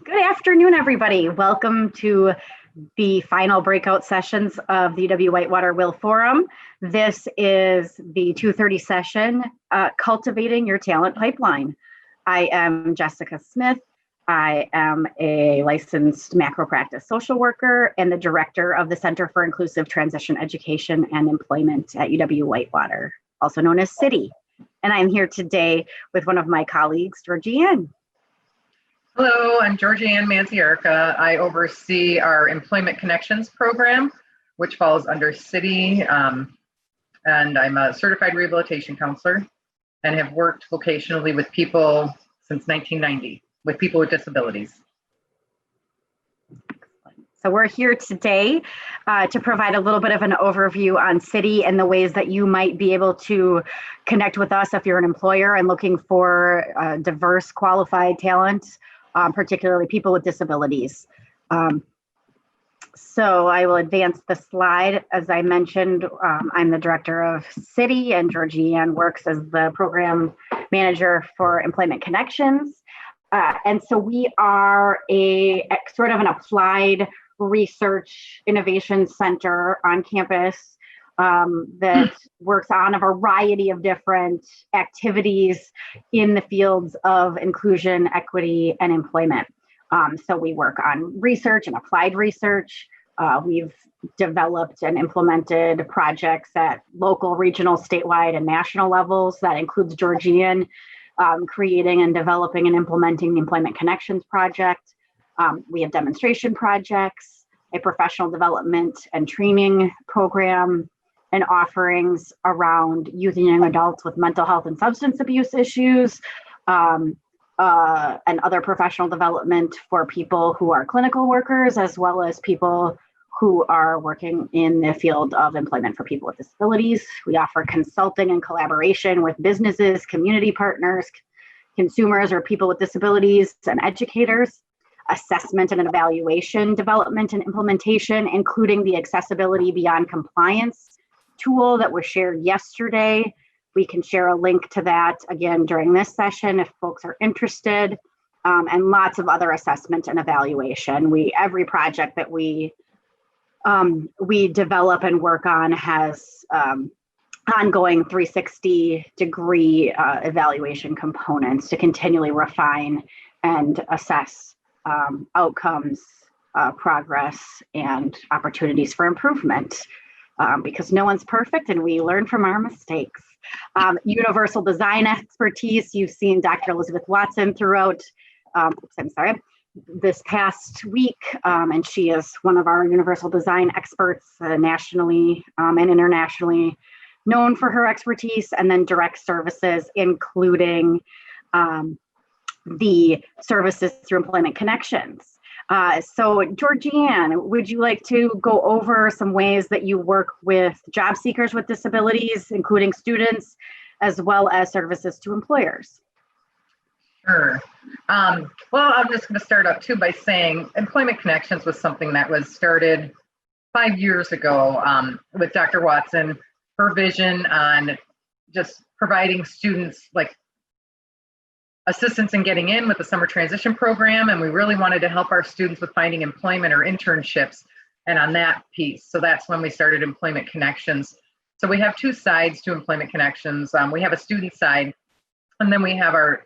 Good afternoon, everybody. Welcome to the final breakout sessions of the UW-Whitewater Will Forum. This is the 2:30 session, Cultivating Your Talent Pipeline. I am Jessica Smith. I am a licensed macro practice social worker and the director of the Center for Inclusive Transition Education and Employment at UW-Whitewater, also known as CITY. And I'm here today with one of my colleagues, Georgianne. Hello, I'm Georgianne Manziarka. I oversee our Employment Connections program, which falls under CITY, and I'm a certified rehabilitation counselor and have worked vocationally with people since 1990, with people with disabilities. So we're here today to provide a little bit of an overview on CITY and the ways that you might be able to connect with us if you're an employer and looking for diverse, qualified talent. Particularly people with disabilities. So I will advance the slide. As I mentioned, I'm the director of CITY and Georgianne works as the program manager for Employment Connections. And so we are a sort of an applied research innovation center on campus that works on a variety of different activities in the fields of inclusion, equity, and employment. So we work on research and applied research. We've developed and implemented projects at local, regional, statewide, and national levels. That includes Georgianne creating and developing and implementing the Employment Connections project. We have demonstration projects, a professional development and training program, and offerings around youth and young adults with mental health and substance abuse issues, and other professional development for people who are clinical workers, as well as people who are working in the field of employment for people with disabilities. We offer consulting and collaboration with businesses, community partners, consumers or people with disabilities, and educators, assessment and evaluation, development and implementation, including the Accessibility Beyond Compliance tool that was shared yesterday. We can share a link to that again during this session if folks are interested, and lots of other assessment and evaluation. Every project that we develop and work on has ongoing 360-degree evaluation components to continually refine and assess outcomes, progress, and opportunities for improvement. Because no one's perfect and we learn from our mistakes. Universal design expertise, you've seen Dr. Elizabeth Watson throughout, this past week, and she is one of our universal design experts, nationally and internationally known for her expertise, and then direct services, including the services through Employment Connections. So Georgianne, would you like to go over some ways that you work with job seekers with disabilities, including students, as well as services to employers? Sure. Well, I'm just going to start out too by saying Employment Connections was something that was started 5 years ago with Dr. Watson. Her vision on just providing students like assistance in getting in with the summer transition program, and we really wanted to help our students with finding employment or internships and on that piece. So that's when we started Employment Connections. So we have two sides to Employment Connections. We have a student side, and then we have our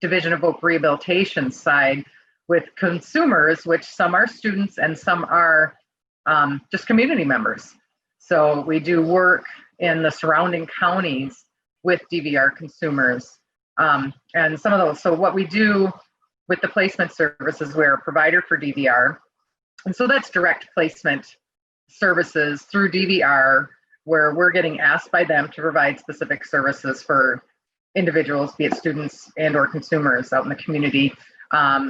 Division of Voc Rehabilitation side with consumers, which some are students and some are just community members. So we do work in the surrounding counties with DVR consumers. And some of those, so what we do with the placement services, we're a provider for DVR. And so that's direct placement services through DVR, where we're getting asked by them to provide specific services for individuals, be it students and or consumers out in the community.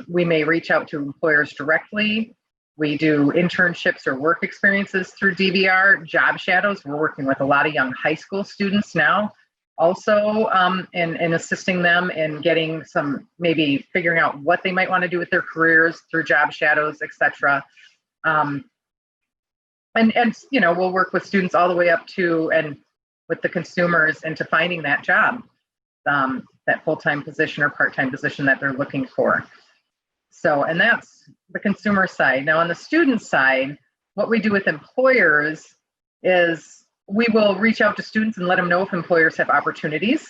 We may reach out to employers directly. We do internships or work experiences through DVR, job shadows. We're working with a lot of young high school students now, also in assisting them in getting some, maybe figuring out what they might want to do with their careers through job shadows, etc. And you know, we'll work with students all the way up to and with the consumers into finding that job, that full-time position or part-time position that they're looking for. So, and that's the consumer side. Now on the student side, what we do with employers is we will reach out to students and let them know if employers have opportunities.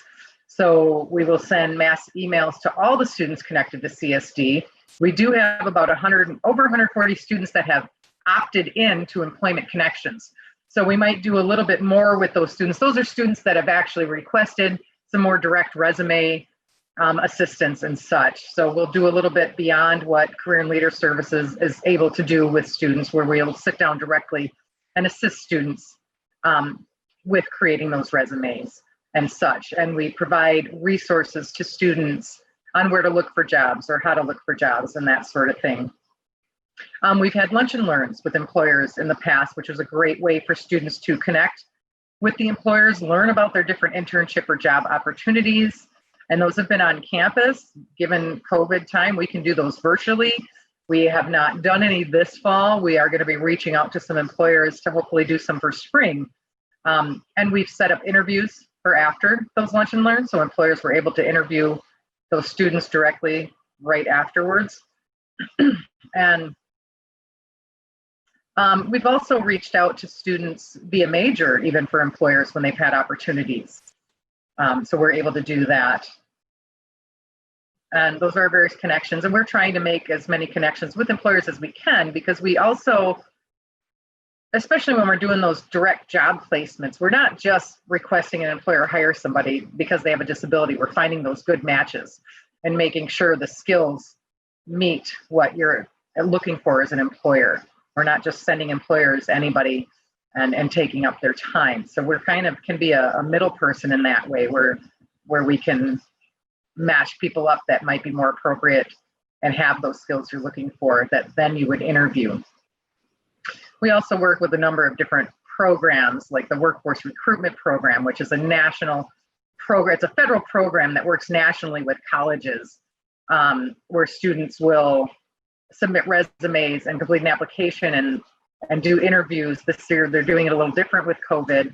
So we will send mass emails to all the students connected to CSD. We do have about over 140 students that have opted in to Employment Connections. So we might do a little bit more with those students. Those are students that have actually requested some more direct resume assistance and such. So we'll do a little bit beyond what Career and Leader Services is able to do with students, where we'll sit down directly and assist students with creating those resumes and such. And we provide resources to students on where to look for jobs or how to look for jobs and that sort of thing. We've had lunch and learns with employers in the past, which was a great way for students to connect with the employers, learn about their different internship or job opportunities. And those have been on campus. Given COVID time, we can do those virtually. We have not done any this fall. We are going to be reaching out to some employers to hopefully do some for spring. And we've set up interviews for after those lunch and learns. So employers were able to interview those students directly right afterwards. And we've also reached out to students via major, even for employers when they've had opportunities. So we're able to do that. And those are our various connections. And we're trying to make as many connections with employers as we can, because we also, especially when we're doing those direct job placements, we're not just requesting an employer hire somebody because they have a disability. We're finding those good matches and making sure the skills meet what you're looking for as an employer. We're not just sending employers anybody and taking up their time. So we're kind of can be a middle person in that way, where we can match people up that might be more appropriate and have those skills you're looking for that then you would interview. We also work with a number of different programs, like the Workforce Recruitment Program, which is a national program. It's a federal program that works nationally with colleges, where students will submit resumes and complete an application and do interviews. This year they're doing it a little different with COVID,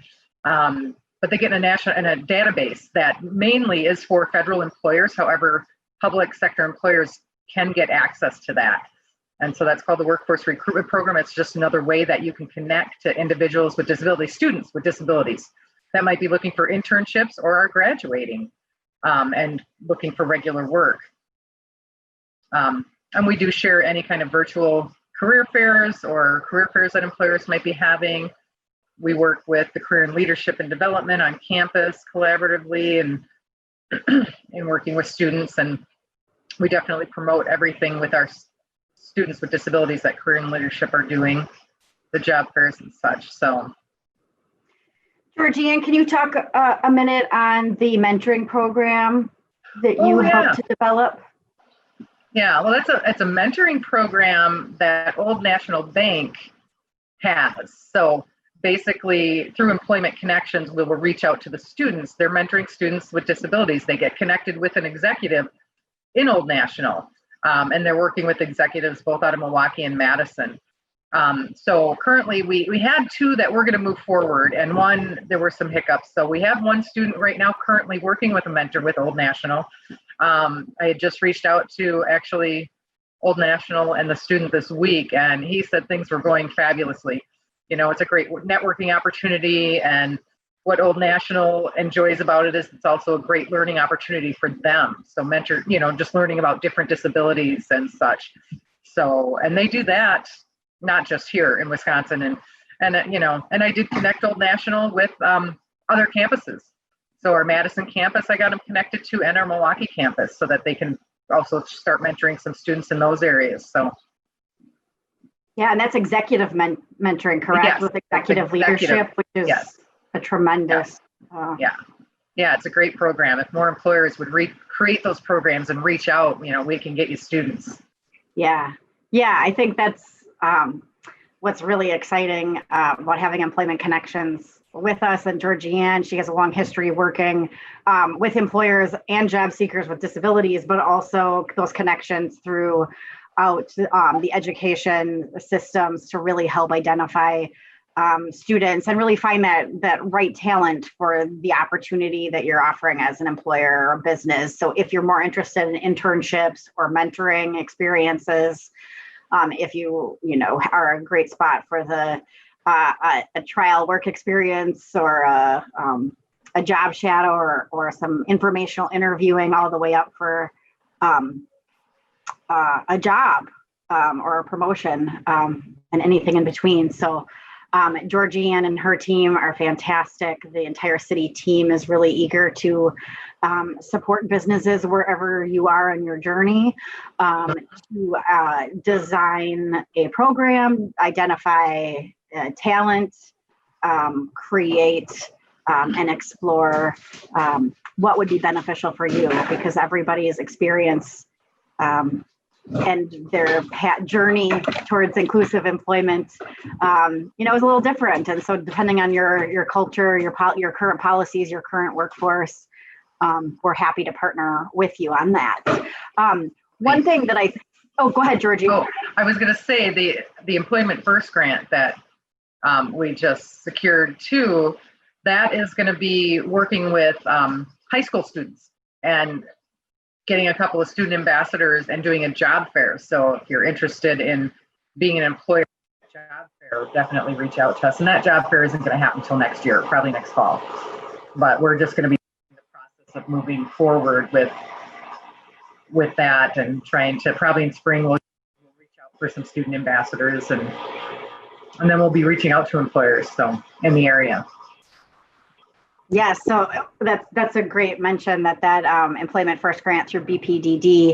but they get in a database that mainly is for federal employers. However, public sector employers can get access to that. And so that's called the Workforce Recruitment Program. It's just another way that you can connect to individuals with disabilities, students with disabilities that might be looking for internships or are graduating and looking for regular work. And we do share any kind of virtual career fairs or career fairs that employers might be having. We work with the Career and Leadership and Development on campus collaboratively and in working with students. And we definitely promote everything with our students with disabilities that Career and Leadership are doing, the job fairs and such. So, Georgianne, can you talk a minute on the mentoring program that you helped to develop? Yeah, well, it's a mentoring program that Old National Bank has. So basically, through Employment Connections, we will reach out to the students. They're mentoring students with disabilities. They get connected with an executive in Old National, and they're working with executives both out of Milwaukee and Madison. So currently, we had two that we're going to move forward, and one, there were some hiccups. So we have one student right now currently working with a mentor with Old National. I had just reached out to actually Old National and the student this week, and he said things were going fabulously. You know, it's a great networking opportunity, and what Old National enjoys about it is it's also a great learning opportunity for them. So mentor, just learning about different disabilities and such. So, and they do that not just here in Wisconsin, and I did connect Old National with other campuses. So our Madison campus, I got them connected to, and our Milwaukee campus, so that they can also start mentoring some students in those areas. So. Yeah, and that's executive mentoring, correct? Yes, with executive leadership, which is a tremendous. Yeah, it's a great program. If more employers would create those programs and reach out, we can get you students. Yeah, I think that's what's really exciting about having Employment Connections with us. And Georgianne, she has a long history working with employers and job seekers with disabilities, but also those connections throughout the education systems to really help identify students and really find that right talent for the opportunity that you're offering as an employer or business. So if you're more interested in internships or mentoring experiences, if you are a great spot for the a trial work experience or a job shadow or some informational interviewing all the way up for a job or a promotion and anything in between. So Georgianne and her team are fantastic. The entire city team is really eager to support businesses wherever you are in your journey, to design a program, identify talent, create and explore what would be beneficial for you, because everybody's experience and their journey towards inclusive employment, is a little different. And so depending on your culture, your current policies, your current workforce, we're happy to partner with you on that. One thing that go ahead, Georgie. Oh, I was going to say the Employment First grant that we just secured too, that is going to be working with high school students and getting a couple of student ambassadors and doing a job fair. So if you're interested in being an employer at a job fair, definitely reach out to us. And that job fair isn't going to happen until next year, probably next fall. But we're just going to be in the process of moving forward with that and trying to, probably in spring, we'll reach out for some student ambassadors and then we'll be reaching out to employers in the area. Yes, so that's a great mention that Employment First grant through BPDD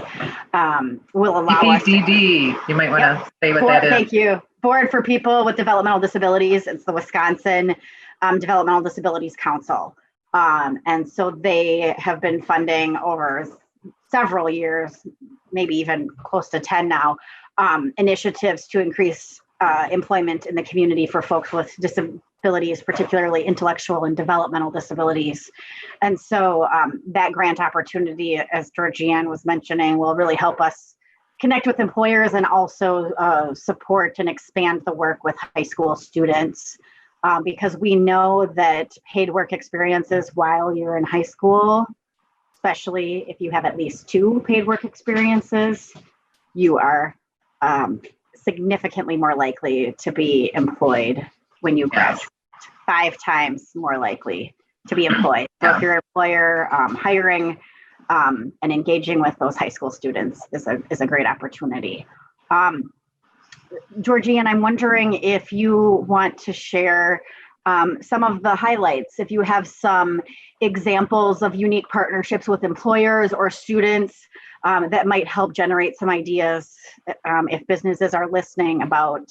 will allow us. BPDD, you might want to say what that is. Thank you. Board for People with Developmental Disabilities. It's the Wisconsin Developmental Disabilities Council. And so they have been funding over several years, maybe even close to 10 now, initiatives to increase employment in the community for folks with disabilities, particularly intellectual and developmental disabilities. And so that grant opportunity, as Georgianne was mentioning, will really help us connect with employers and also support and expand the work with high school students, because we know that paid work experiences while you're in high school, especially if you have at least 2 paid work experiences, you are significantly more likely to be employed when you graduate, 5 times more likely to be employed. So if your employer hiring and engaging with those high school students is a great opportunity. Georgie, and I'm wondering if you want to share some of the highlights, if you have some examples of unique partnerships with employers or students that might help generate some ideas if businesses are listening about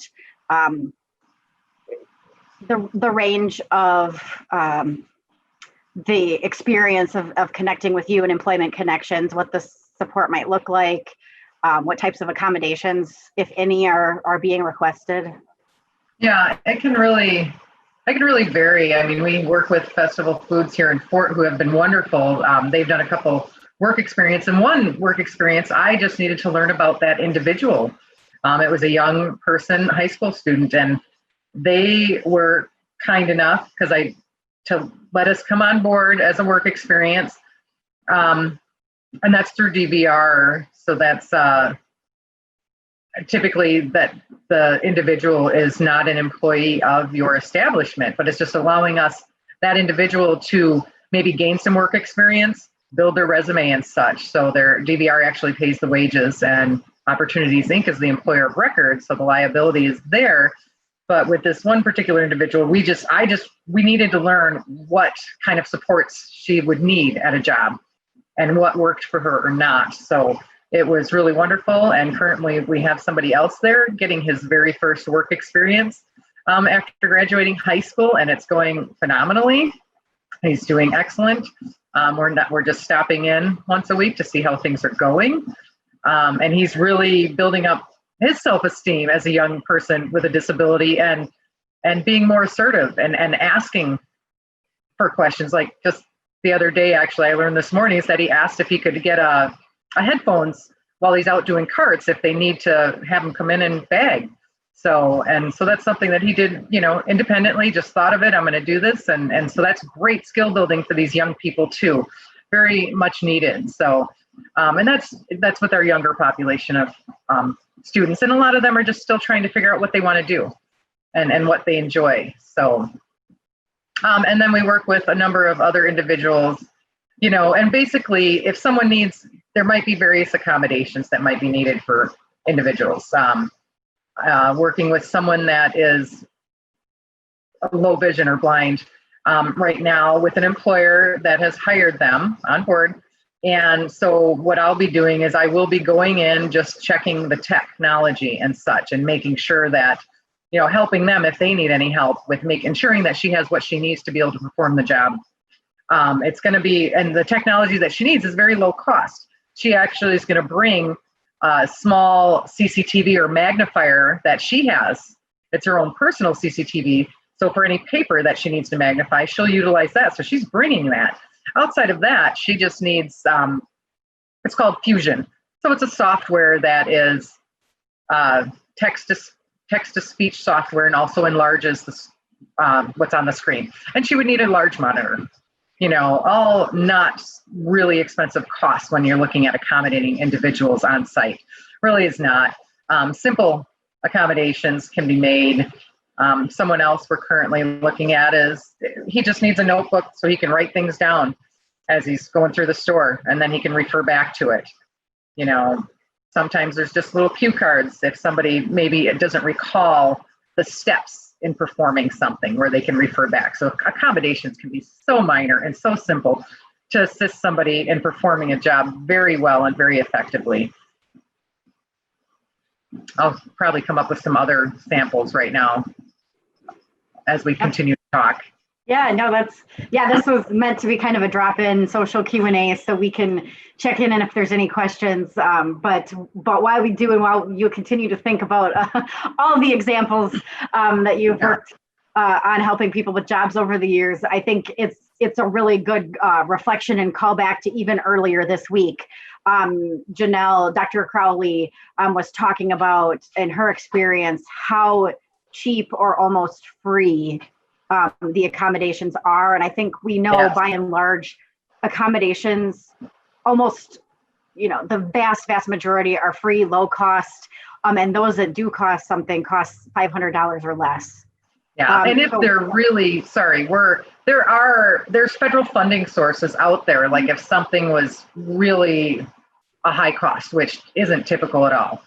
the range of the experience of connecting with you and Employment Connections, what the support might look like, what types of accommodations, if any, are being requested. Yeah, it can really vary. I mean, we work with Festival Foods here in Fort who have been wonderful. They've done a couple work experience, and one work experience, I just needed to learn about that individual. It was a young person, high school student, and they were kind enough to let us come on board as a work experience. And that's through DVR. So that's typically that the individual is not an employee of your establishment, but it's just allowing that individual to maybe gain some work experience, build their resume and such. So their DVR actually pays the wages, and Opportunities Inc. is the employer of record. So the liability is there. But with this one particular individual, we needed to learn what kind of supports she would need at a job and what worked for her or not. So it was really wonderful. And currently we have somebody else there getting his very first work experience after graduating high school, and it's going phenomenally. He's doing excellent. We're just stopping in once a week to see how things are going. And he's really building up his self-esteem as a young person with a disability and being more assertive and asking for questions. Like just the other day, actually, I learned this morning is that he asked if he could get a headphones while he's out doing carts if they need to have him come in and bag. So that's something that he did, independently, just thought of it. I'm going to do this. And so that's great skill building for these young people too. Very much needed. So, and that's with our younger population of students. And a lot of them are just still trying to figure out what they want to do and what they enjoy. So, and then we work with a number of other individuals, and basically if someone needs, there might be various accommodations that might be needed for individuals. Working with someone that is low vision or blind right now with an employer that has hired them on board. And so what I'll be doing is I will be going in, just checking the technology and such, and making sure that, helping them if they need any help with ensuring that she has what she needs to be able to perform the job. It's going to be, and the technology that she needs is very low cost. She actually is going to bring a small CCTV or magnifier that she has. It's her own personal CCTV. So for any paper that she needs to magnify, she'll utilize that. So she's bringing that. Outside of that, she just needs, it's called Fusion. So it's a software that is text-to-speech software and also enlarges what's on the screen. And she would need a large monitor. All not really expensive costs when you're looking at accommodating individuals on site. Really is not. Simple accommodations can be made. Someone else we're currently looking at he just needs a notebook so he can write things down as he's going through the store, and then he can refer back to it. Sometimes there's just little cue cards if somebody maybe doesn't recall the steps in performing something where they can refer back. So accommodations can be so minor and so simple to assist somebody in performing a job very well and very effectively. I'll probably come up with some other samples right now as we continue to talk. Yeah, no, this was meant to be kind of a drop-in social Q&A so we can check in and if there's any questions. But while we do and while you continue to think about all the examples that you've worked on helping people with jobs over the years, I think it's a really good reflection and callback to even earlier this week. Janelle, Dr. Crowley was talking about in her experience how cheap or almost free the accommodations are. And I think we know by and large accommodations, almost, the vast majority are free, low cost. And those that do cost something cost $500 or less. Yeah. And if they're really, there's federal funding sources out there. Like if something was really a high cost, which isn't typical at all,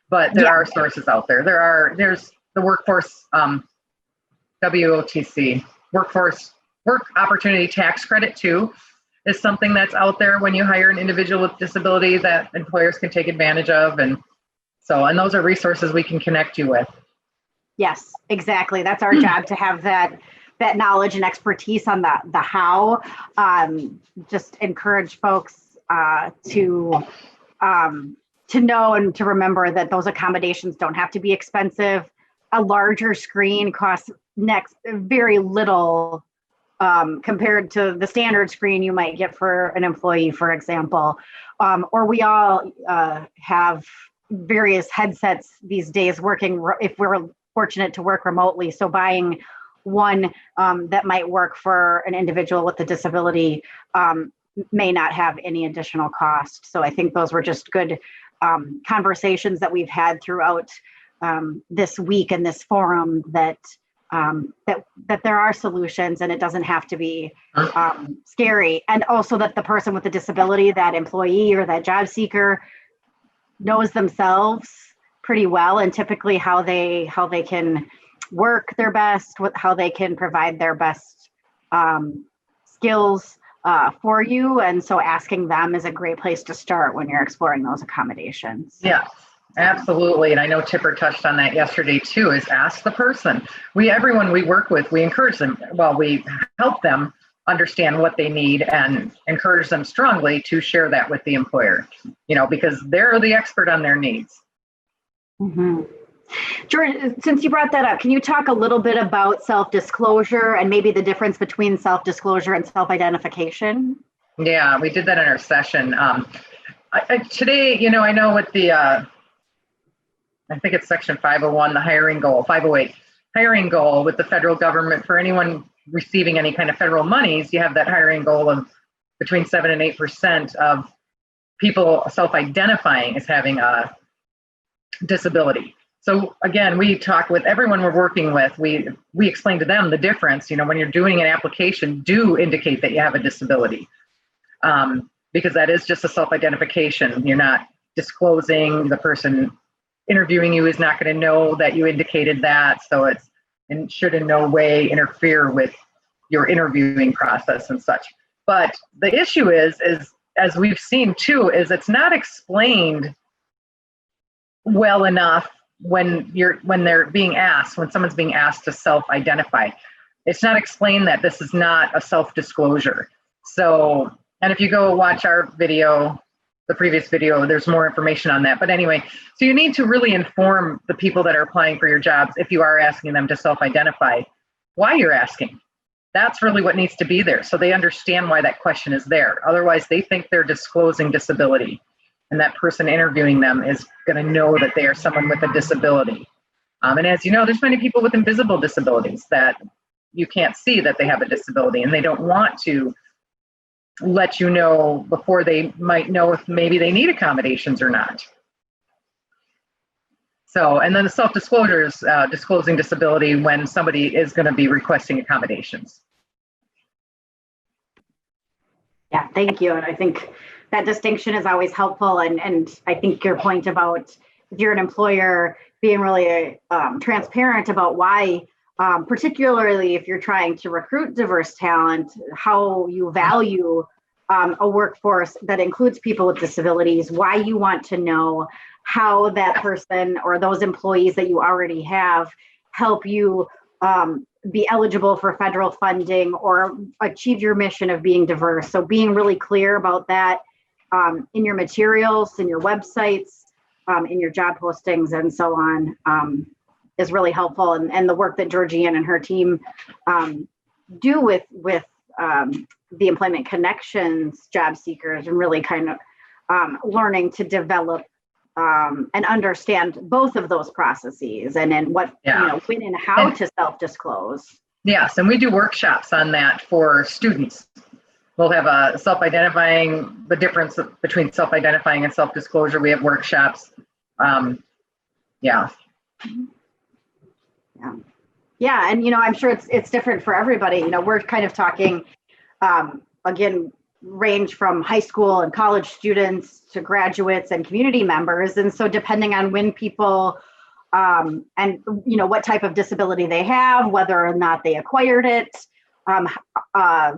but there are sources out there. There's the workforce, WOTC, work opportunity tax credit too, is something that's out there when you hire an individual with disability that employers can take advantage of. And those are resources we can connect you with. Yes, exactly. That's our job to have that knowledge and expertise on the how. Just encourage folks to know and to remember that those accommodations don't have to be expensive. A larger screen costs very little compared to the standard screen you might get for an employee, for example. Or we all have various headsets these days working if we're fortunate to work remotely. So buying one that might work for an individual with a disability may not have any additional cost. So I think those were just good conversations that we've had throughout this week in this forum that there are solutions and it doesn't have to be scary. And also that the person with the disability, that employee or that job seeker, knows themselves pretty well and typically how they can work their best, how they can provide their best skills for you. And so asking them is a great place to start when you're exploring those accommodations. Yeah. Absolutely. And I know Tipper touched on that yesterday too, is ask the person. Everyone we work with, we encourage them, we help them understand what they need and encourage them strongly to share that with the employer, because they're the expert on their needs. Mm-hmm. George, since you brought that up, can you talk a little bit about self-disclosure and maybe the difference between self-disclosure and self-identification? Yeah, we did that in our session. Today, I know with the I think it's section 501, the hiring goal, 508, hiring goal with the federal government for anyone receiving any kind of federal monies, you have that hiring goal of between 7 and 8% of people self-identifying as having a disability. So again, we talk with everyone we're working with, we explain to them the difference. When you're doing an application, do indicate that you have a disability, because that is just a self-identification. You're not disclosing, the person interviewing you is not going to know that you indicated that, so it should in no way interfere with your interviewing process and such. But the issue is as we've seen too, is it's not explained well enough when someone's being asked to self-identify. It's not explained that this is not a self-disclosure. So, and if you go watch our video, the previous video, there's more information on that. But anyway, so you need to really inform the people that are applying for your jobs, if you are asking them to self-identify, why you're asking. That's really what needs to be there, so they understand why that question is there. Otherwise, they think they're disclosing disability, and that person interviewing them is going to know that they are someone with a disability. And as you know, there's many people with invisible disabilities that you can't see that they have a disability, and they don't want to let you know before they might know if maybe they need accommodations or not. So, and then the self-disclosure is disclosing disability when somebody is going to be requesting accommodations. Yeah, thank you. And I think that distinction is always helpful. And I think your point about if you're an employer being really transparent about why, particularly if you're trying to recruit diverse talent, how you value a workforce that includes people with disabilities, why you want to know how that person or those employees that you already have help you be eligible for federal funding or achieve your mission of being diverse. So being really clear about that in your materials, in your websites, in your job postings and so on is really helpful. And the work that Georgianne and her team do with the Employment Connections job seekers and really kind of learning to develop and understand both of those processes and then what, when and how to self-disclose. Yes, and we do workshops on that for students. We'll have a self-identifying, the difference between self-identifying and self-disclosure. We have workshops. Yeah, and I'm sure it's different for everybody. We're kind of talking, again, range from high school and college students to graduates and community members. And so depending on when people and what type of disability they have, whether or not they acquired it,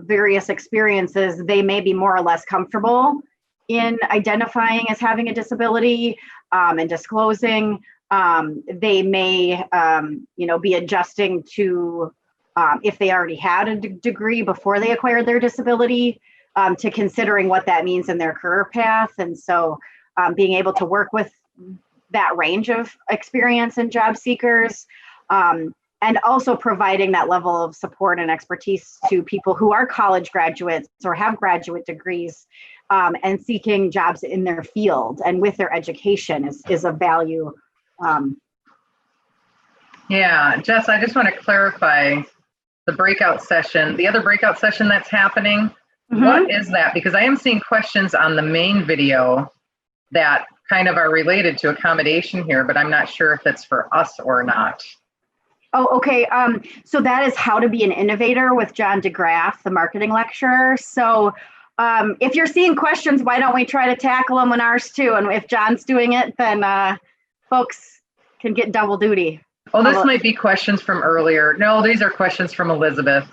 various experiences, they may be more or less comfortable in identifying as having a disability and disclosing. They may be adjusting to if they already had a degree before they acquired their disability, to considering what that means in their career path. And so being able to work with that range of experience and job seekers, and also providing that level of support and expertise to people who are college graduates or have graduate degrees and seeking jobs in their field and with their education is of value. Yeah, Jess, I just want to clarify the breakout session, the other breakout session that's happening. Mm-hmm. What is that? Because I am seeing questions on the main video that kind of are related to accommodation here, but I'm not sure if it's for us or not. Oh, okay. So that is How to Be an Innovator with John DeGraff, the marketing lecturer. So if you're seeing questions, why don't we try to tackle them in ours too? And if John's doing it, then folks can get double duty. Oh, this might be questions from earlier. No, these are questions from Elizabeth.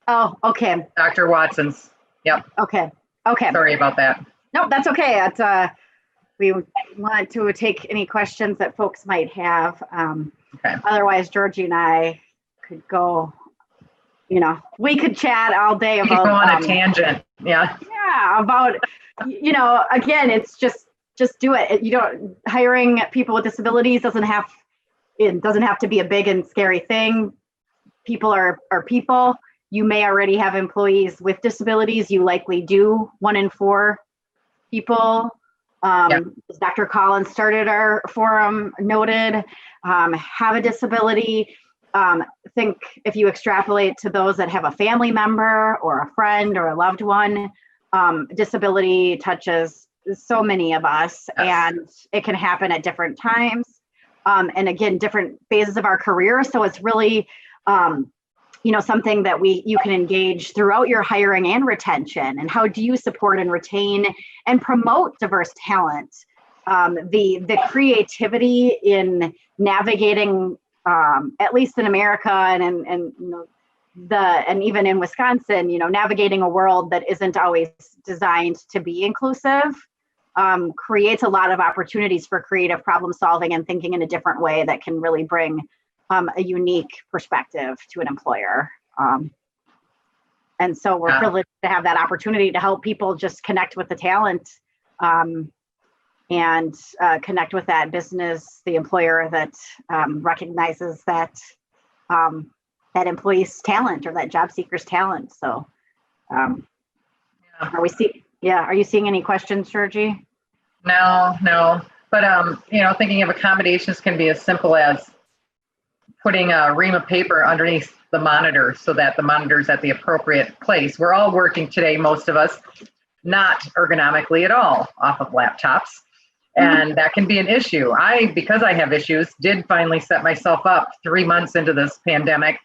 Oh, okay. Dr. Watson's. Yep. Okay. Sorry about that. No, that's okay. We want to take any questions that folks might have. Okay. Otherwise, Georgie and I could go, we could chat all day about. You go on a tangent. Yeah. Yeah. About, again, it's just do it. Hiring people with disabilities doesn't have to be a big and scary thing. People are people. You may already have employees with disabilities. You likely do. 1 in 4 people As Dr. Collins started our forum, noted, have a disability. Think if you extrapolate to those that have a family member or a friend or a loved one, disability touches so many of us, and it can happen at different times. And again, different phases of our career. So it's really, something that you can engage throughout your hiring and retention. And how do you support and retain and promote diverse talent? The creativity in navigating, at least in America and even in Wisconsin, navigating a world that isn't always designed to be inclusive, creates a lot of opportunities for creative problem solving and thinking in a different way that can really bring a unique perspective to an employer. And so we're privileged to have that opportunity to help people just connect with the talent, and connect with that business, the employer that recognizes that that employee's talent or that job seeker's talent. So are you seeing any questions, Georgie? No. But, thinking of accommodations can be as simple as putting a ream of paper underneath the monitor so that the monitor's at the appropriate place. We're all working today, most of us, not ergonomically at all off of laptops. And that can be an issue. Because I have issues, did finally set myself up 3 months into this pandemic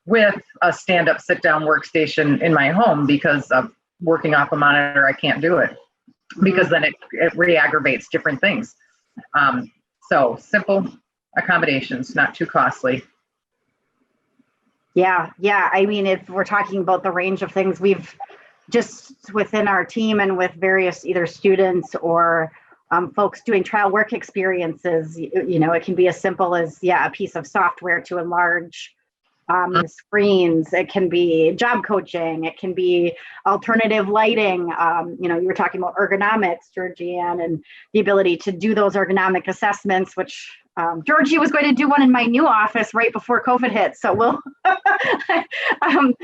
with a stand-up, sit-down workstation in my home because of working off a monitor. I can't do it because then it re-aggravates different things. So simple accommodations, not too costly. Yeah. I mean, if we're talking about the range of things we've just within our team and with various either students or folks doing trial work experiences, it can be as simple as, a piece of software to enlarge screens. It can be job coaching. It can be alternative lighting. You were talking about ergonomics, Georgianne, and the ability to do those ergonomic assessments, which Georgie was going to do one in my new office right before COVID hit. So we'll, I am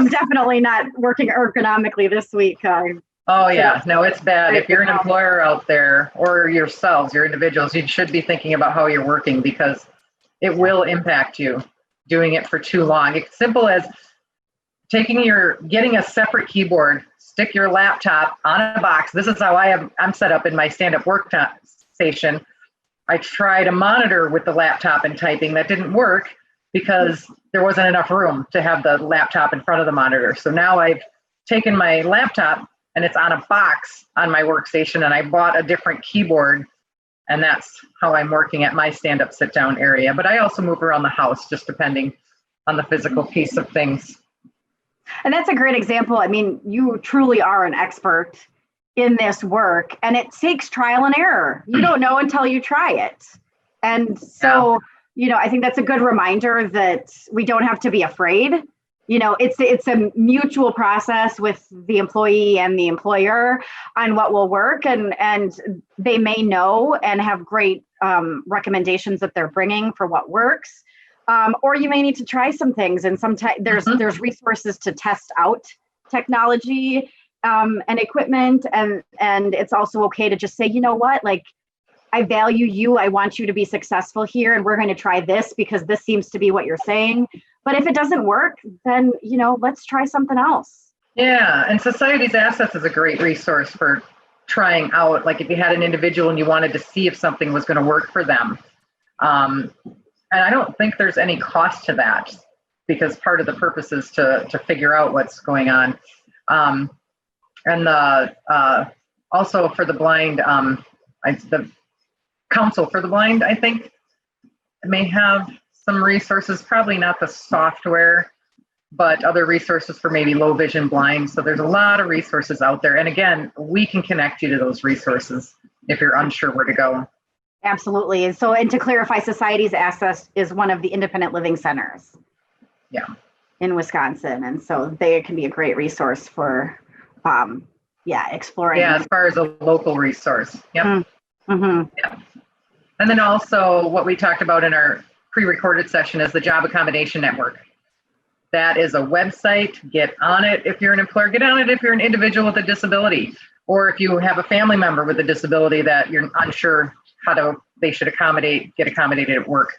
definitely not working ergonomically this week. No, it's bad. If you're an employer out there or yourselves, your individuals, you should be thinking about how you're working because it will impact you doing it for too long. It's simple as getting a separate keyboard, stick your laptop on a box. This is how I'm set up in my stand-up work station. I tried a monitor with the laptop and typing. That didn't work because there wasn't enough room to have the laptop in front of the monitor. So now I've taken my laptop and it's on a box on my workstation, and I bought a different keyboard, and that's how I'm working at my stand-up, sit-down area. But I also move around the house, just depending on the physical piece of things. And that's a great example. I mean, you truly are an expert in this work, and it takes trial and error. You don't know until you try it. And so, I think that's a good reminder that we don't have to be afraid. It's a mutual process with the employee and the employer on what will work, and they may know and have great recommendations that they're bringing for what works, or you may need to try some things. And sometimes there's resources to test out technology and equipment, and it's also okay to just say, you know what, like, I value you. I want you to be successful here, and we're going to try this because this seems to be what you're saying. But if it doesn't work, then, let's try something else. Yeah. And Society's Assets is a great resource for trying out, like if you had an individual and you wanted to see if something was going to work for them. And I don't think there's any cost to that because part of the purpose is to figure out what's going on. And also for the blind, the Council for the Blind, I think, may have some resources, probably not the software, but other resources for maybe low vision blind. So there's a lot of resources out there. And again, we can connect you to those resources if you're unsure where to go. Absolutely. And to clarify, Society's Assets is one of the independent living centers in Wisconsin. And so they can be a great resource for, exploring. Yeah, as far as a local resource. Yep. Mm-hmm. Yeah. And then also what we talked about in our pre-recorded session is the Job Accommodation Network. That is a website. Get on it if you're an employer. Get on it if you're an individual with a disability. or if you have a family member with a disability that you're unsure they should get accommodated at work.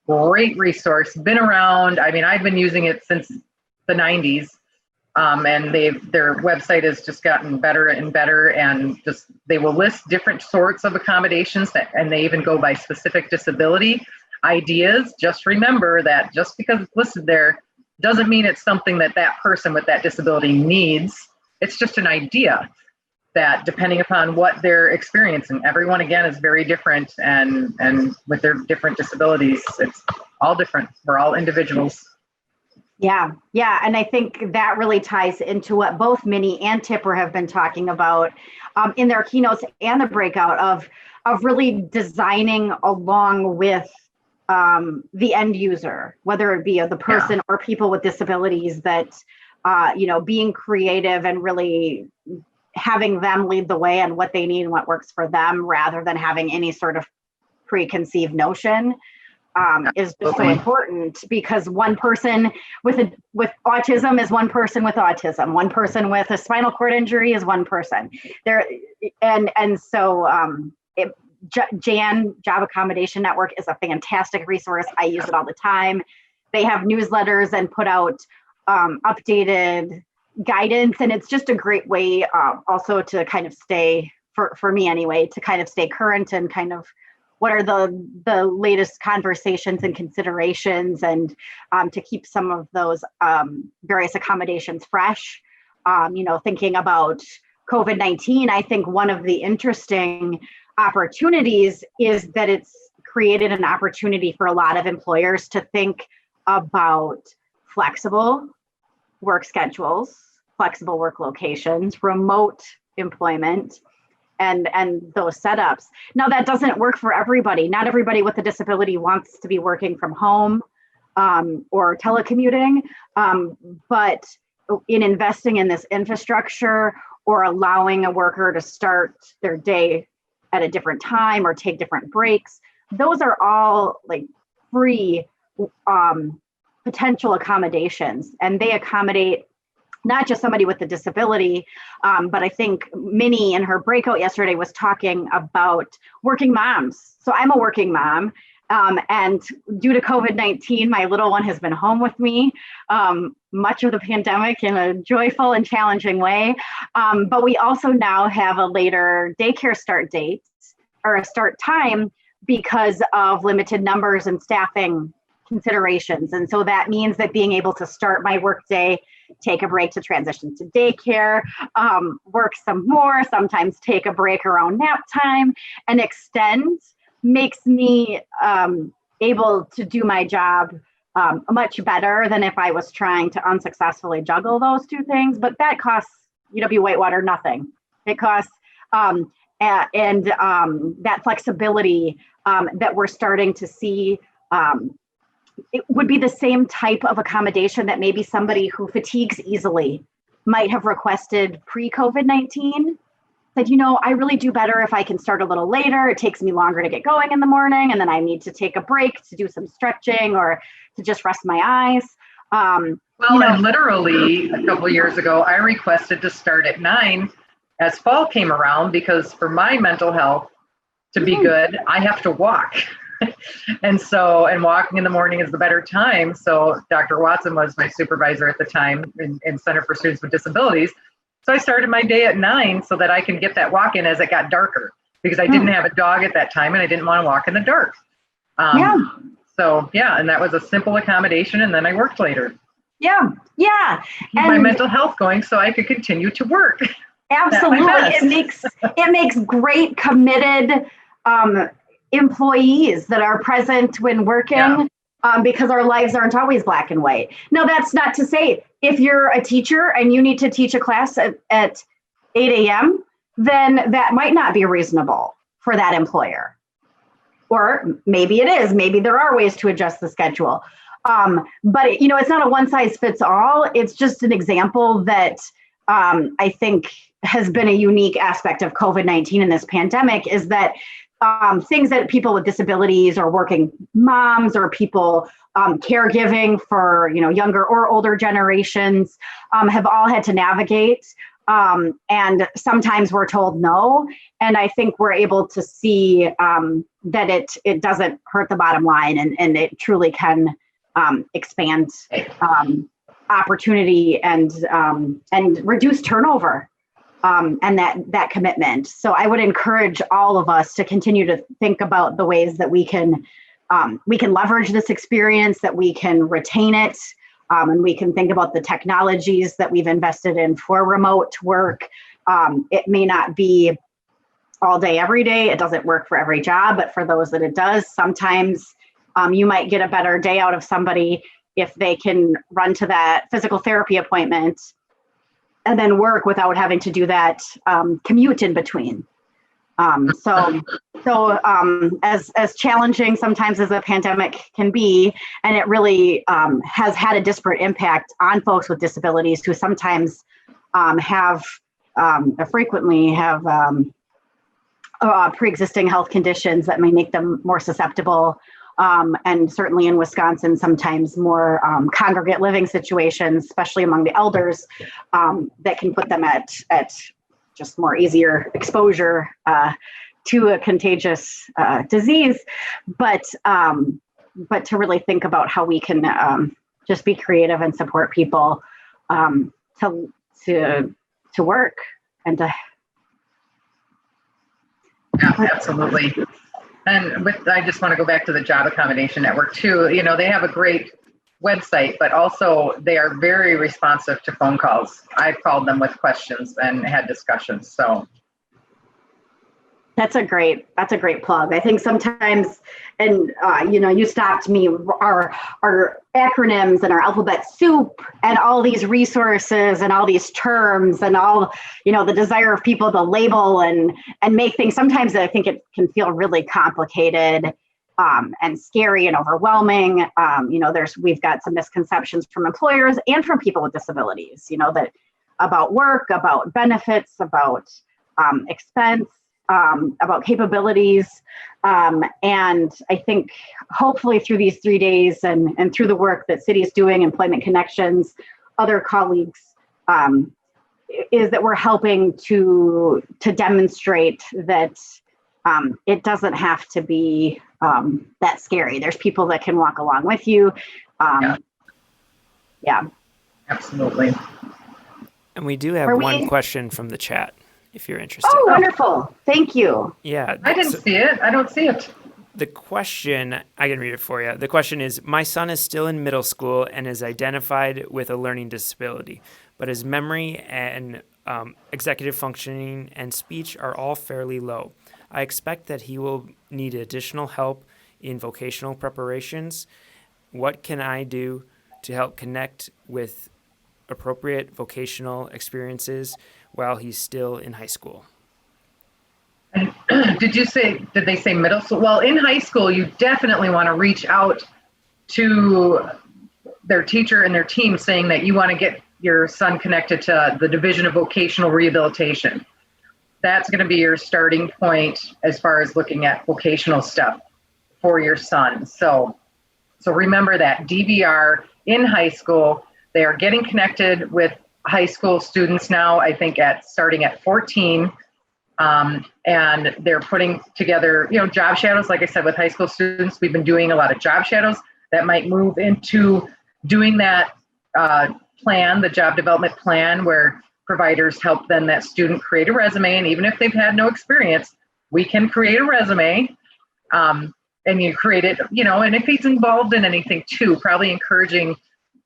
Great resource, been around. I mean, I've been using it since the 90s. And their website has just gotten better and better, and they will list different sorts of accommodations and they even go by specific disability ideas. Just remember that just because it's listed there doesn't mean it's something that person with that disability needs. It's just an idea that, depending upon what they're experiencing, everyone again is very different, and with their different disabilities, it's all different. We're all individuals. Yeah. And I think that really ties into what both Minnie and Tipper have been talking about in their keynotes and the breakout of really designing along with the end user, whether it be the person or people with disabilities, that, being creative and really having them lead the way on what they need and what works for them, rather than having any sort of preconceived notion. Is just so important, because one person with autism is one person with autism. One person with a spinal cord injury is one person. Jan Job Accommodation Network is a fantastic resource. I use it all the time. They have newsletters and put out updated guidance, and it's just a great way also to kind of stay, for me anyway, to kind of stay current and kind of what are the latest conversations and considerations, and to keep some of those various accommodations fresh. Thinking about COVID-19, I think one of the interesting opportunities is that it's created an opportunity for a lot of employers to think about flexible work schedules, flexible work locations, remote employment, and those setups. Now, that doesn't work for everybody. Not everybody with a disability wants to be working from home or telecommuting, but in investing in this infrastructure, or allowing a worker to start their day at a different time or take different breaks, those are all like free potential accommodations, and they accommodate not just somebody with a disability, but I think Minnie in her breakout yesterday was talking about working moms. So I'm a working mom, and due to COVID-19, my little one has been home with me much of the pandemic in a joyful and challenging way. But we also now have a later daycare start date, or a start time, because of limited numbers and staffing considerations. And so that means that being able to start my workday, take a break to transition to daycare, work some more, sometimes take a break around nap time, and extend, makes me able to do my job much better than if I was trying to unsuccessfully juggle those two things. But that costs UW-Whitewater nothing. It costs, and that flexibility that we're starting to see, it would be the same type of accommodation that maybe somebody who fatigues easily might have requested pre-COVID-19. Said, I really do better if I can start a little later. It takes me longer to get going in the morning, and then I need to take a break to do some stretching or to just rest my eyes. And literally a couple of years ago, I requested to start at 9 as fall came around, because for my mental health to be good, I have to walk. And walking in the morning is the better time. So Dr. Watson was my supervisor at the time in Center for Students with Disabilities. So I started my day at 9 so that I can get that walk in as it got darker, because I didn't have a dog at that time and I didn't want to walk in the dark. And that was a simple accommodation, and then I worked later. Yeah. Keep my mental health going so I could continue to work. Absolutely. It makes great, committed employees that are present when working, because our lives aren't always black and white. Now, that's not to say if you're a teacher and you need to teach a class at 8 a.m., then that might not be reasonable for that employer. Or maybe it is. Maybe there are ways to adjust the schedule. But it's not a one size fits all. It's just an example that I think has been a unique aspect of COVID-19 in this pandemic, is that things that people with disabilities or working moms or people caregiving for younger or older generations have all had to navigate And sometimes we're told no. And I think we're able to see that it doesn't hurt the bottom line, and it truly can expand opportunity and reduce turnover and that commitment. So I would encourage all of us to continue to think about the ways that we can leverage this experience, that we can retain it. And we can think about the technologies that we've invested in for remote work. It may not be all day, every day. It doesn't work for every job, but for those that it does, sometimes you might get a better day out of somebody if they can run to that physical therapy appointment and then work without having to do that commute in between. As challenging sometimes as a pandemic can be, and it really has had a disparate impact on folks with disabilities who sometimes frequently have pre-existing health conditions that may make them more susceptible. And certainly in Wisconsin, sometimes more congregate living situations, especially among the elders, that can put them at just more easier exposure to a contagious disease, but to really think about how we can just be creative and support people to work and to. Yeah, absolutely. And I just want to go back to the Job Accommodation Network too. You know, they have a great website, but also they are very responsive to phone calls. I've called them with questions and had discussions. So that's a great plug. I think sometimes, and you stopped me, our acronyms and our alphabet soup and all these resources and all these terms and all, the desire of people to label and make things. Sometimes I think it can feel really complicated and scary and overwhelming. We've got some misconceptions from employers and from people with disabilities, that about work, about benefits, about expense, about capabilities. And I think hopefully through these 3 days and through the work that City is doing, Employment Connections, other colleagues, is that we're helping to demonstrate that it doesn't have to be that scary. There's people that can walk along with you. Yeah. Absolutely. And we do have one question from the chat, if you're interested. Oh, wonderful. Thank you. Yeah. I didn't see it. I don't see it. The question, I can read it for you. The question is, my son is still in middle school and is identified with a learning disability, but his memory and executive functioning and speech are all fairly low. I expect that he will need additional help in vocational preparations. What can I do to help connect with appropriate vocational experiences while he's still in high school? And did they say middle school? Well, in high school, you definitely want to reach out to their teacher and their team saying that you want to get your son connected to the Division of Vocational Rehabilitation. That's going to be your starting point as far as looking at vocational stuff for your son. So remember that DVR in high school, they are getting connected with high school students now, I think starting at 14. And they're putting together, job shadows. Like I said, with high school students, we've been doing a lot of job shadows that might move into doing that plan, the job development plan, where providers help then that student create a resume. And even if they've had no experience, we can create a resume. And you create it, and if he's involved in anything too, probably encouraging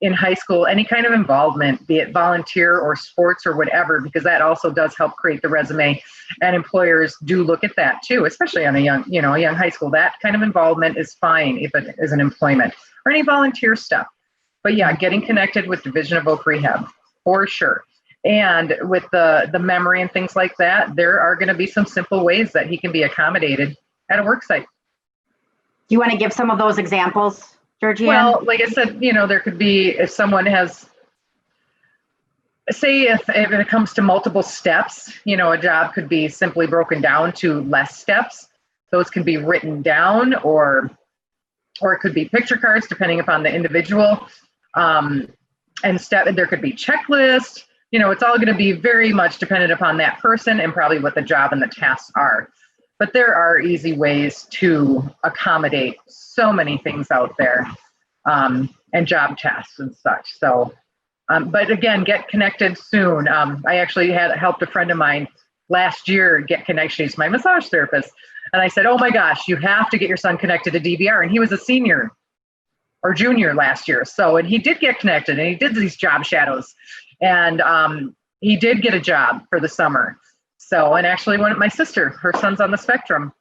in high school, any kind of involvement, be it volunteer or sports or whatever, because that also does help create the resume. And employers do look at that too, especially on a young high school. That kind of involvement is fine if it is an employment or any volunteer stuff. But yeah, getting connected with Division of Voc Rehab for sure. And with the memory and things like that, there are going to be some simple ways that he can be accommodated at a work site. Do you want to give some of those examples, Georgianne? Well, like I said, there could be, if someone has, say if it comes to multiple steps, a job could be simply broken down to less steps. Those can be written down or it could be picture cards depending upon the individual. And there could be checklists, it's all going to be very much dependent upon that person and probably what the job and the tasks are. But there are easy ways to accommodate so many things out there, and job tasks and such. So, but again, get connected soon. I actually had helped a friend of mine last year get connected. He's my massage therapist. And I said, oh my gosh, you have to get your son connected to DVR. And he was a senior or junior last year. So, and he did get connected and he did these job shadows. And he did get a job for the summer. So, and actually my sister, her son's on the spectrum.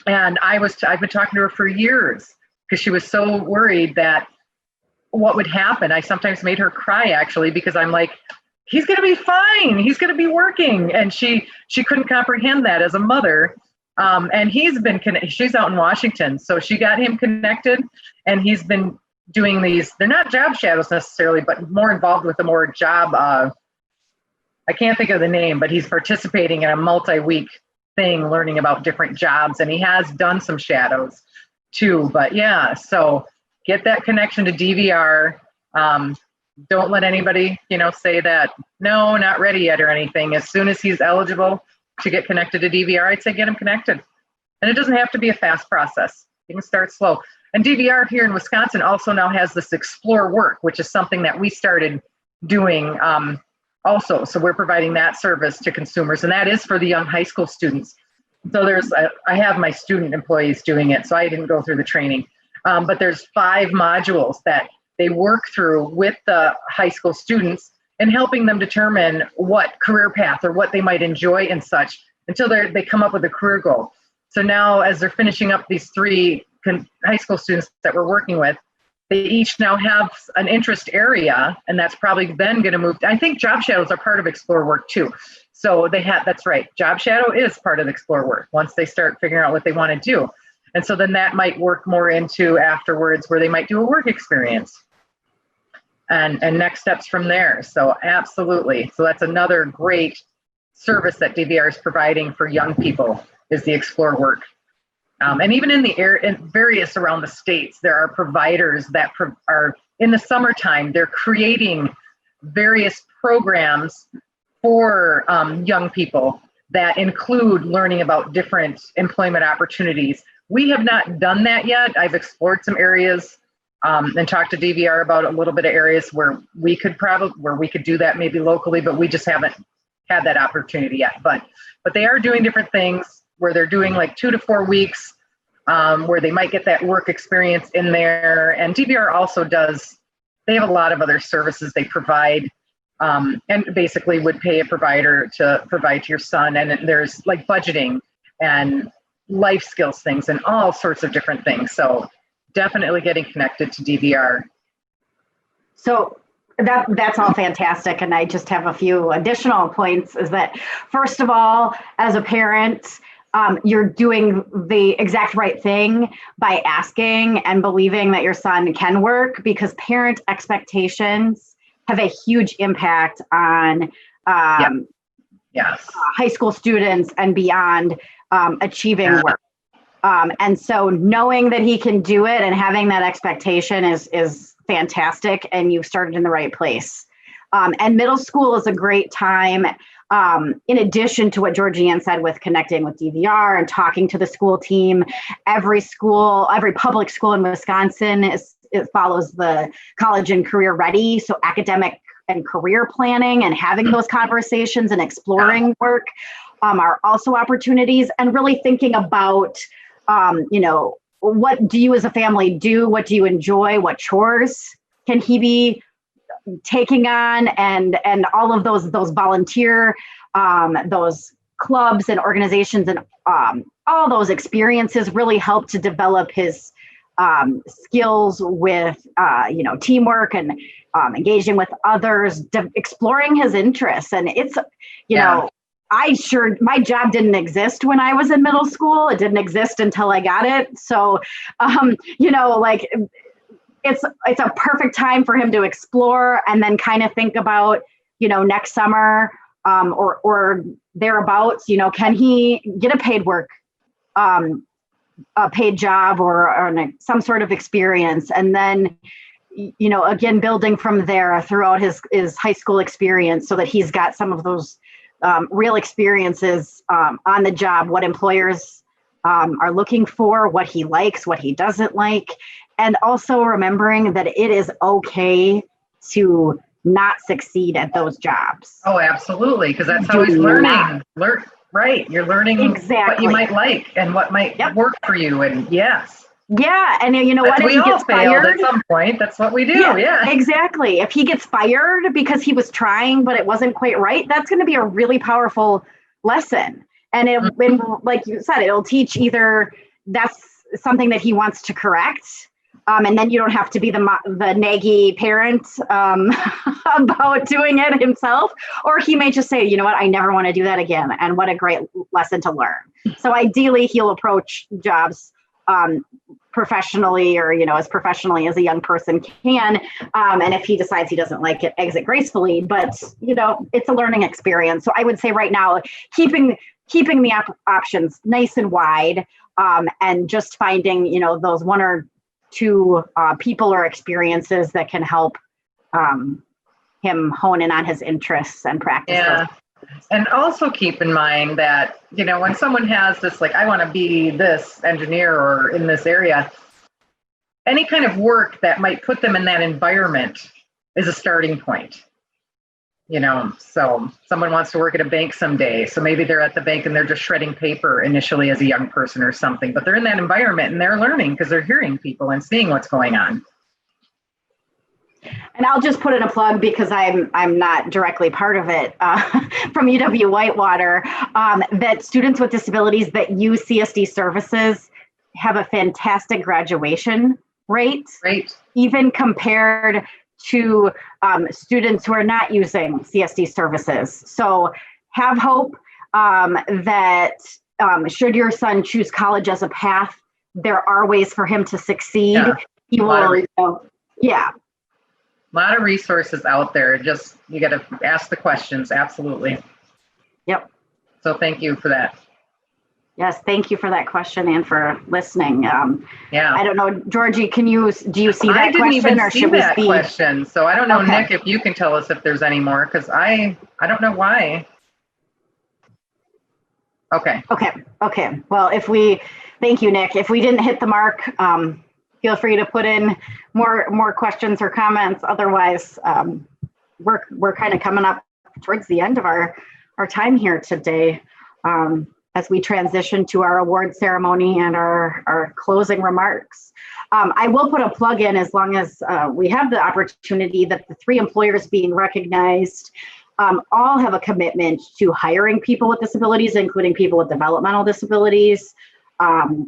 And I've been talking to her for years because she was so worried that what would happen. I sometimes made her cry actually, because I'm like, he's going to be fine. He's going to be working. And she couldn't comprehend that as a mother. And she's out in Washington. So she got him connected and he's been doing these, they're not job shadows necessarily, but more involved with the more job, I can't think of the name, but he's participating in a multi-week thing, learning about different jobs. And he has done some shadows too, but yeah, so get that connection to DVR. Don't let anybody, say that, no, not ready yet or anything. As soon as he's eligible to get connected to DVR, I'd say get him connected. And it doesn't have to be a fast process. You can start slow. And DVR here in Wisconsin also now has this Explore Work, which is something that we started doing also. So we're providing that service to consumers, and that is for the young high school students. So I have my student employees doing it, so I didn't go through the training. But there's 5 modules that they work through with the high school students and helping them determine what career path or what they might enjoy and such until they come up with a career goal. So now as they're finishing up these 3 high school students that we're working with, they each now have an interest area, and that's probably then going to move. I think job shadows are part of Explore Work too. So that's right. Job shadow is part of Explore Work once they start figuring out what they want to do. And so then that might work more into afterwards where they might do a work experience and next steps from there. So absolutely. So that's another great service that DVR is providing for young people is the Explore Work. And even in various around the states, there are providers that are in the summertime, they're creating various programs for young people that include learning about different employment opportunities. We have not done that yet. I've explored some areas and talked to DVR about a little bit of areas where we could do that maybe locally, but we just haven't had that opportunity yet. But they are doing different things where they're doing like 2 to 4 weeks where they might get that work experience in there. And DVR also they have a lot of other services they provide and basically would pay a provider to provide to your son. And there's like budgeting and life skills things and all sorts of different things. So definitely getting connected to DVR. So that's all fantastic. And I just have a few additional points is that, first of all, as a parent, you're doing the exact right thing by asking and believing that your son can work, because parent expectations have a huge impact on high school students and beyond achieving work. And so knowing that he can do it and having that expectation is fantastic, and you've started in the right place. And middle school is a great time. In addition to what Georgianne said with connecting with DVR and talking to the school team, every public school in Wisconsin it follows the college and career ready. So academic and career planning and having those conversations and exploring work are also opportunities, and really thinking about, what do you as a family do? What do you enjoy? What chores can he be taking on? And all of those volunteer, those clubs and organizations and all those experiences really help to develop his skills with, teamwork and engaging with others, exploring his interests. And it's, my job didn't exist when I was in middle school. It didn't exist until I got it. So, it's a perfect time for him to explore and then kind of think about, next summer or thereabouts, can he get a paid work, a paid job or some sort of experience, and then again, building from there throughout his high school experience so that he's got some of those real experiences on the job, what employers are looking for, what he likes, what he doesn't like, and also remembering that it is okay to not succeed at those jobs. Oh, absolutely, because that's how he's learning. Right, you're learning what you might like and what might work for you, and yes. Yeah, and you know what? If we he all gets failed fired at some point. That's what we do. Yeah, exactly. If he gets fired because he was trying but it wasn't quite right, that's going to be a really powerful lesson. And like you said, it'll teach either that's something that he wants to correct, and then you don't have to be the naggy parent about doing it himself, or he may just say, you know what, I never want to do that again. And what a great lesson to learn. So ideally, he'll approach jobs professionally, or as professionally as a young person can, and if he decides he doesn't like it, exit gracefully. But it's a learning experience. So I would say right now, keeping the options nice and wide, and just finding those one or two people or experiences that can help him hone in on his interests and practice those. And also keep in mind that, when someone has this, like, I want to be this engineer or in this area, any kind of work that might put them in that environment is a starting point. So someone wants to work at a bank someday. So maybe they're at the bank and they're just shredding paper initially as a young person or something, but they're in that environment and they're learning because they're hearing people and seeing what's going on. And I'll just put in a plug because I'm not directly part of it from UW-Whitewater, that students with disabilities that use CSD services have a fantastic graduation rate, even compared to students who are not using CSD services. So have hope that should your son choose college as a path, there are ways for him to succeed. He will, a lot of resources out there. Just, you got to ask the questions. Absolutely. Yep. So thank you for that. Yes, thank you for that question and for listening. I don't know, Georgie, do you see that question? I didn't even or see should that we question. So I don't know, Nick, if you can tell us if there's any more, because I don't know why. Okay. Well, thank you, Nick. If we didn't hit the mark, feel free to put in more questions or comments. Otherwise, we're kind of coming up towards the end of our time here today, as we transition to our award ceremony and our closing remarks. I will put a plug in as long as we have the opportunity that the 3 employers being recognized all have a commitment to hiring people with disabilities, including people with developmental disabilities,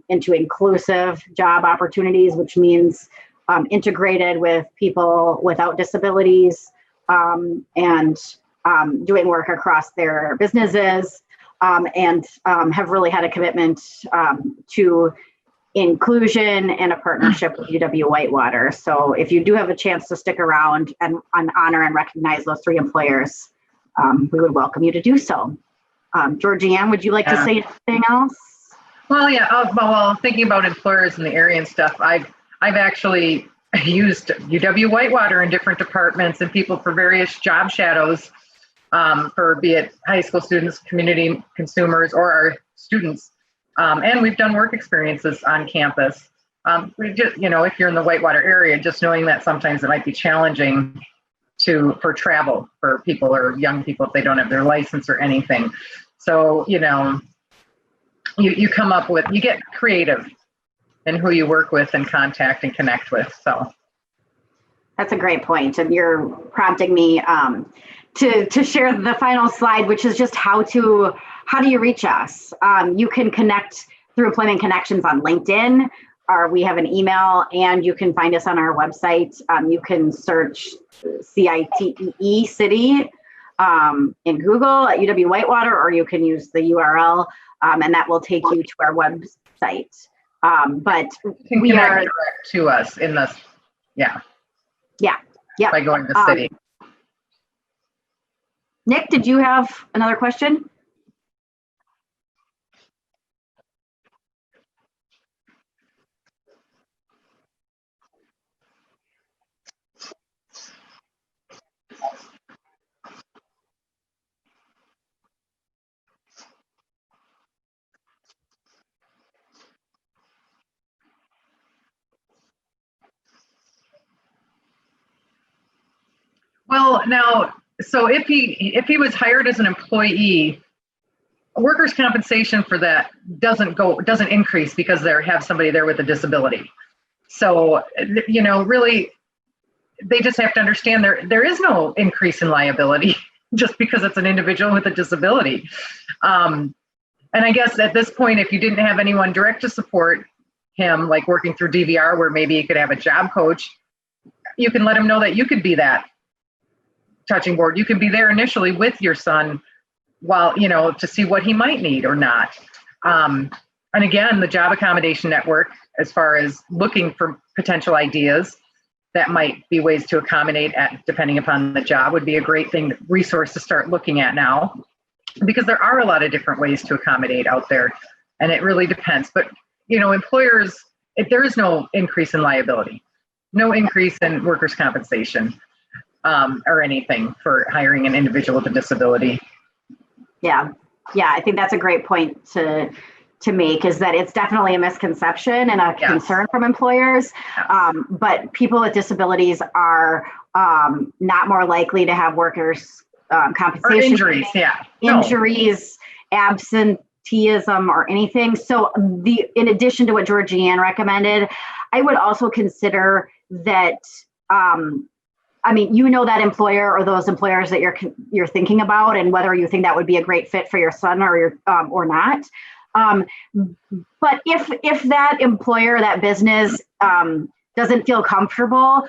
into inclusive job opportunities, which means integrated with people without disabilities, and doing work across their businesses, and have really had a commitment to inclusion and a partnership with UW-Whitewater. So if you do have a chance to stick around and honor and recognize those 3 employers, we would welcome you to do so. Georgianne, would you like to say anything else? Well, well, thinking about employers in the area and stuff, I've actually used UW-Whitewater in different departments and people for various job shadows, for be it high school students, community consumers, or our students. And we've done work experiences on campus. We just, if you're in the Whitewater area, just knowing that sometimes it might be challenging for travel for people or young people if they don't have their license or anything. So, you come up with, you get creative in who you work with and contact and connect with. So that's a great point. And you're prompting me to share the final slide, which is just how do you reach us? You can connect through Employment Connections on LinkedIn, or we have an email, and you can find us on our website. You can search CITEE City in Google at UW-Whitewater, or you can use the URL, and that will take you to our website. But we are direct to us in this, by going to city. Nick, did you have another question? Well, now, so if he was hired as an employee, workers' compensation for that doesn't increase because they have somebody there with a disability. So, really, they just have to understand there is no increase in liability just because it's an individual with a disability. And I guess at this point, if you didn't have anyone direct to support him, like working through DVR, where maybe he could have a job coach, you can let him know that you could be that touching board. You can be there initially with your son while, to see what he might need or not. And again, the Job Accommodation Network, as far as looking for potential ideas that might be ways to accommodate depending upon the job, would be a great resource to start looking at now, because there are a lot of different ways to accommodate out there, and it really depends. But, employers, there is no increase in liability, no increase in workers' compensation or anything for hiring an individual with a disability. Yeah, I think that's a great point to make, is that it's definitely a misconception and a concern from employers. But people with disabilities are not more likely to have workers' compensation. Or injuries, Injuries, absenteeism, or anything. So in addition to what Georgianne recommended, I would also consider that, that employer or those employers that you're thinking about, and whether you think that would be a great fit for your son or not. But if that employer, that business, doesn't feel comfortable,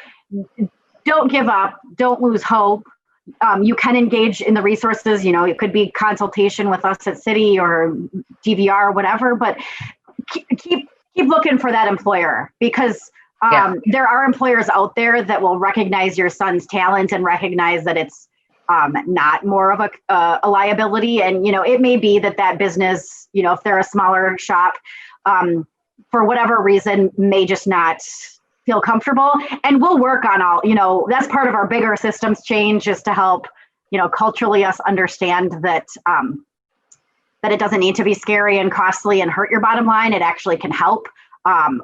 don't give up, don't lose hope. You can engage in the resources, it could be consultation with us at City or DVR or whatever, but keep looking for that employer, because there are employers out there that will recognize your son's talent and recognize that it's not more of a liability. And, it may be that business, if they're a smaller shop, for whatever reason, may just not feel comfortable. And we'll work on all, that's part of our bigger systems change, is to help, culturally us understand that it doesn't need to be scary and costly and hurt your bottom line. It actually can help.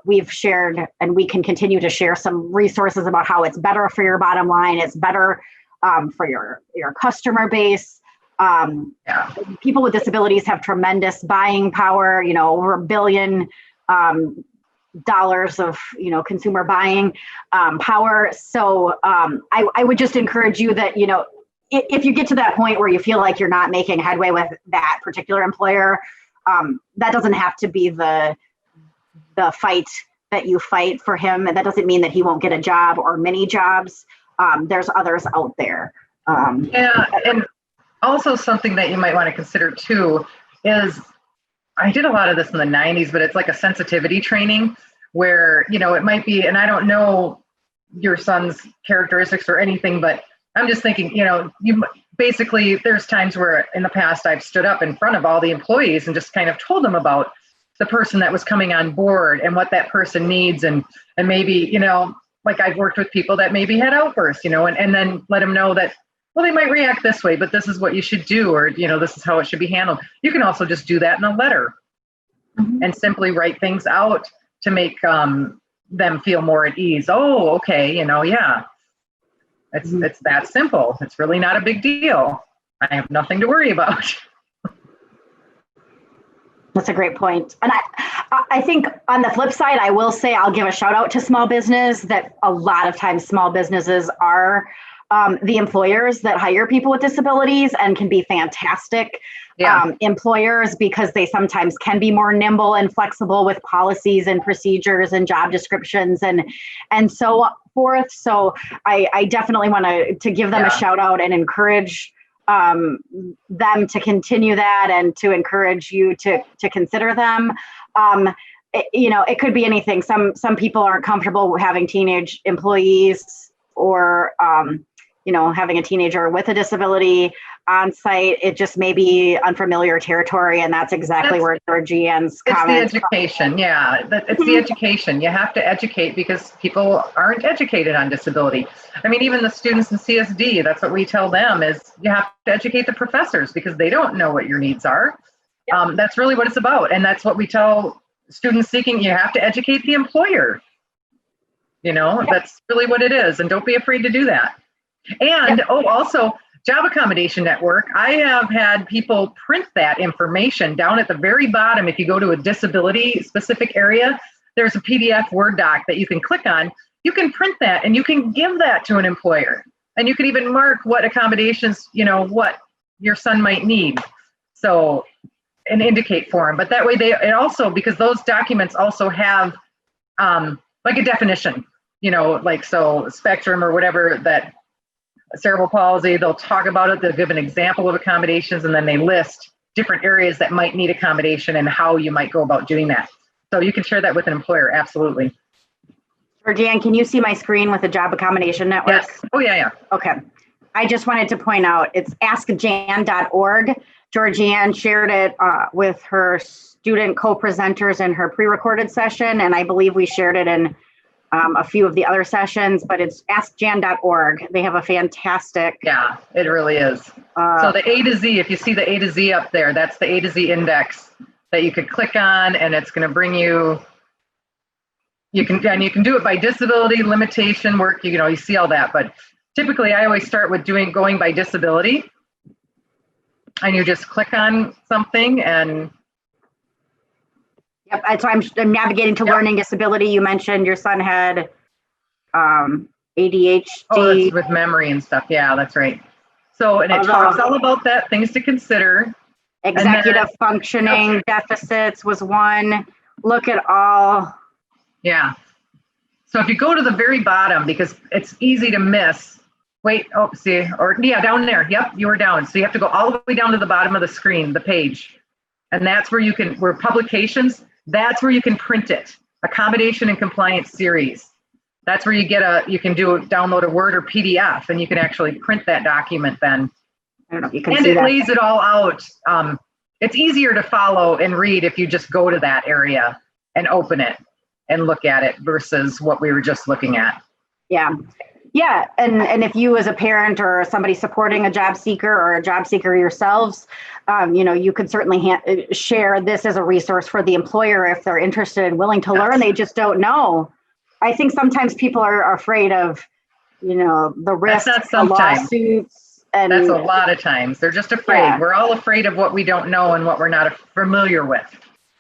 We've shared, and we can continue to share, some resources about how it's better for your bottom line. It's better for your customer base. People with disabilities have tremendous buying power, over $1 billion of, consumer buying power. So I would just encourage you that, if you get to that point where you feel like you're not making headway with that particular employer, that doesn't have to be the fight that you fight for him. And that doesn't mean that he won't get a job or many jobs. There's others out there. And also something that you might want to consider too is, I did a lot of this in the 90s, but it's like a sensitivity training where, it might be, and I don't know your son's characteristics or anything, but I'm just thinking, you basically, there's times where in the past I've stood up in front of all the employees and just kind of told them about the person that was coming on board and what that person needs. And maybe, like I've worked with people that maybe had outbursts, and then let them know that, well, they might react this way, but this is what you should do, or, this is how it should be handled. You can also just do that in a letter and simply write things out to make them feel more at ease. Oh, okay. It's that simple. It's really not a big deal. I have nothing to worry about. That's a great point. And I think on the flip side, I will say, I'll give a shout out to small business, that a lot of times small businesses are the employers that hire people with disabilities, and can be fantastic employers, because they sometimes can be more nimble and flexible with policies and procedures and job descriptions and so forth. So I definitely want to give them a shout out and encourage them to continue that, and to encourage you to consider them. It could be anything. Some people aren't comfortable having teenage employees, or having a teenager with a disability on site. It just may be unfamiliar territory, and that's where Georgianne's comments. It's the education, it's the education. You have to educate, because people aren't educated on disability. I mean, even the students in CSD, that's what we tell them, is you have to educate the professors, because they don't know what your needs are. That's really what it's about, and that's what we tell students seeking. You have to educate the employer. That's really what it is, and don't be afraid to do that. And also Job Accommodation Network. I have had people print that information down at the very bottom. If you go to a disability specific area, there's a PDF Word doc that you can click on. You can print that and you can give that to an employer. And you can even mark what accommodations, what your son might need. So, and indicate for them. But that way it also, because those documents also have like a definition, so spectrum or whatever, that cerebral palsy, they'll talk about it, they'll give an example of accommodations, and then they list different areas that might need accommodation and how you might go about doing that. So you can share that with an employer, absolutely. Georgianne, can you see my screen with the Job Accommodation Network? Yes. Oh, yeah. Okay. I just wanted to point out, it's askjan.org. Georgianne shared it with her student co-presenters in her pre-recorded session, and I believe we shared it in a few of the other sessions, but it's askjan.org. They have a fantastic... Yeah, it really is. So the A to Z, if you see the A to Z up there, that's the A to Z index that you could click on, and it's going to bring you... You can do it by disability, limitation, work, you see all that. But typically I always start with going by disability. And you just click on something and. Yep, so I'm navigating to learning disability. You mentioned your son had ADHD. Oh, that's with memory and stuff. Yeah, that's right. So, and it talks all about that, things to consider. Executive functioning deficits was one. Look at all. Yeah. So if you go to the very bottom, because it's easy to miss. Wait, down there. Yep, you were down. So you have to go all the way down to the bottom of the screen, the page. And that's where where publications, that's where you can print it. Accommodation and compliance series. That's where you can download a Word or PDF, and you can actually print that document then. I don't know if you can and see it that. lays it all out. It's easier to follow and read if you just go to that area and open it and look at it versus what we were just looking at. Yeah. Yeah. And if you as a parent or somebody supporting a job seeker or a job seeker yourselves, you could certainly share this as a resource for the employer if they're interested and willing to learn. They just don't know. I think sometimes people are afraid of, the risks, the lawsuits. And that's a lot of times. They're just afraid. Yeah. We're all afraid of what we don't know and what we're not familiar with.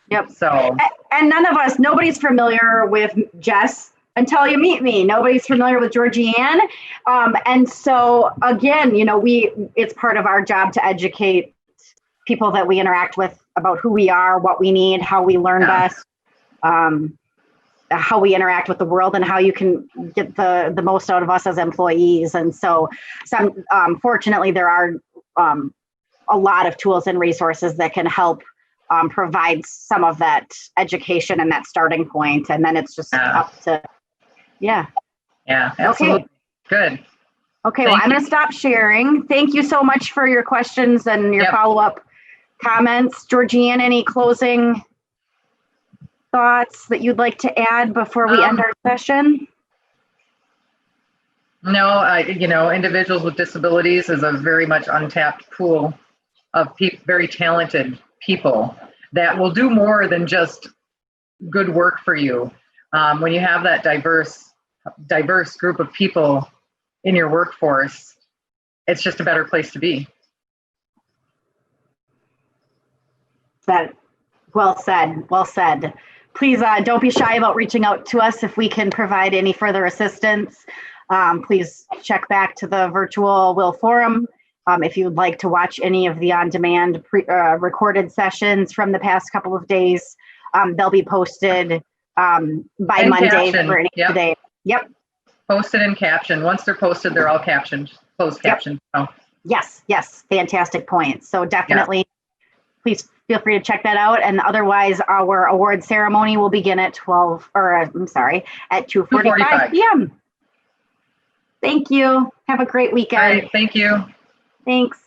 Yep. So, and nobody's familiar with Jess until you meet me. Nobody's familiar with Georgianne. And so again, it's part of our job to educate people that we interact with about who we are, what we need, how we learn best, how we interact with the world, and how you can get the most out of us as employees. And so fortunately, there are a lot of tools and resources that can help provide some of that education and that starting point. And then it's just up to, Yeah, absolutely. Okay. Good. Okay, I'm going to stop sharing. Thank you so much for your questions and your follow-up comments. Georgianne, any closing thoughts that you'd like to add before we end our session? No, individuals with disabilities is a very much untapped pool of very talented people that will do more than just good work for you. When you have that diverse group of people in your workforce, it's just a better place to be. Well said. Please don't be shy about reaching out to us if we can provide any further assistance. Please check back to the virtual Will Forum. If you would like to watch any of the on-demand recorded sessions from the past couple of days, they'll be posted by Monday captioned. for any today. Yep. Posted and captioned. Once they're posted, they're all captioned, closed captioned. So. Yes. Fantastic point. So definitely, please feel free to check that out. And otherwise, our award ceremony will begin at 2:45 p.m. Thank you. Have a great weekend. All right, thank you. Thanks.